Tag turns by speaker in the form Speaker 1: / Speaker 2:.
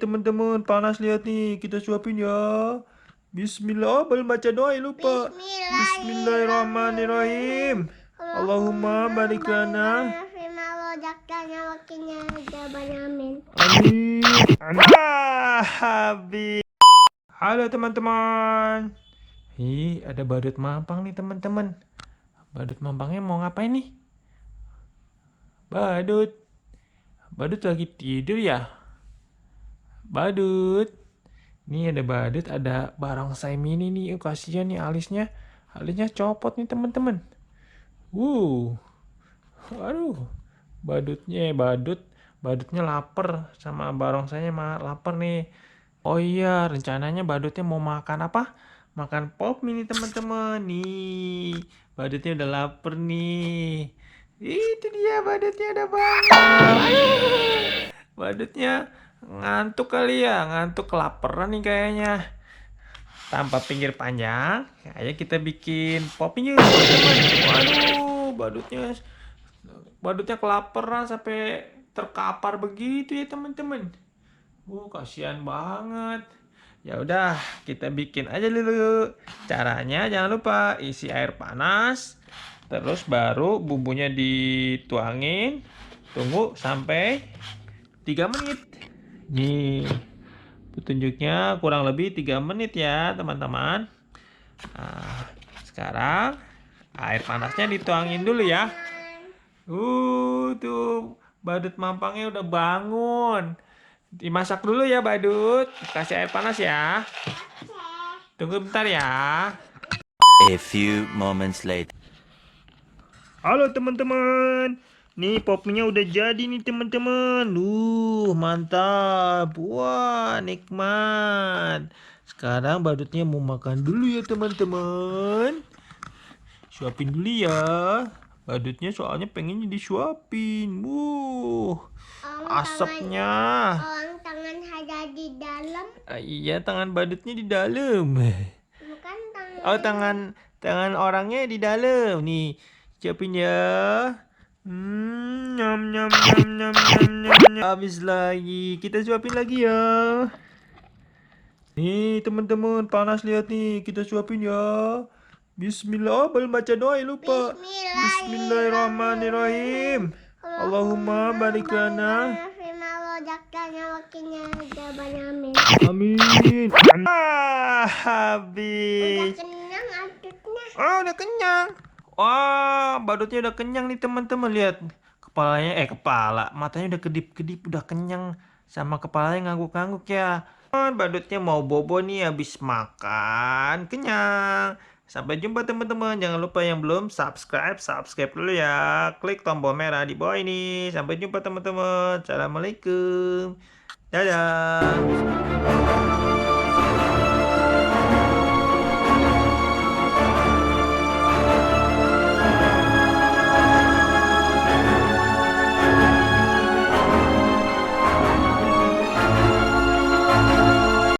Speaker 1: teman-teman, panas lihat nih. Kita suapin ya. Bismillah. Oh, belum baca doa ya, lupa. Bismillahirrahmanirrahim. Allahumma barik lana. Amin. Habis. Halo teman-teman. Ada badut mampang nih teman-teman. Badut mampangnya mau ngapain nih? Badut lagi tidur ya? Badut. Nih ada badut, ada barongsai mini nih. Kasihan nih alisnya. Alisnya copot nih teman-teman. Aduh. Badutnya lapar sama barongsainya lapar nih. Oh iya, rencananya badutnya mau makan apa? Makan pop mini teman-teman. Nih, badutnya udah lapar nih. Itu dia badutnya udah bangun. Badutnya ngantuk kali ya, ngantuk kelaparan nih kayaknya. Tanpa pinggir panjang, kayak kita bikin popnya teman-teman. Waduh, badutnya kelaparan sampai terkapar begitu ya teman-teman. Kasihan banget. Ya udah, kita bikin aja dulu. Caranya jangan lupa isi air panas, terus baru bumbunya dituangin. Tunggu sampai 3 menit. Nih, petunjuknya kurang lebih 3 menit ya, teman-teman. Nah, sekarang air panasnya dituangin dulu ya. Tuh badut mampangnya udah bangun. Dimasak dulu ya badut. Kasih air panas ya. Tunggu bentar ya.
Speaker 2: A few moments later.
Speaker 1: Halo teman-teman. Nih popnya udah jadi nih teman-teman. Mantap. Wah, nikmat. Sekarang badutnya mau makan dulu ya teman-teman. Suapin dulu ya. Badutnya soalnya pengennya disuapin. Asapnya.
Speaker 3: Tangan ada di dalam.
Speaker 1: Iya, tangan badutnya di dalam.
Speaker 3: Bukan tangan.
Speaker 1: Oh, tangan orangnya di dalam. Nih, siapin ya. Nyam nyam nyam nyam nyam nyam. Habis lagi. Kita suapin lagi ya. Nih, teman-teman, panas lihat nih. Kita suapin ya. Bismillah. Oh, belum baca doa ya, lupa. Bismillahirrahmanirrahim. Allahumma barik lana. Amin. Habis.
Speaker 3: Kenyang aduknya.
Speaker 1: Oh, udah kenyang. Wah, badutnya udah kenyang nih teman-teman. Lihat matanya udah kedip-kedip, udah kenyang. Sama kepalanya ngangguk-ngangguk ya. Badutnya mau bobo nih habis makan. Kenyang. Sampai jumpa teman-teman. Jangan lupa yang belum subscribe dulu ya. Klik tombol merah di bawah ini. Sampai jumpa teman-teman. Assalamualaikum. Dadah.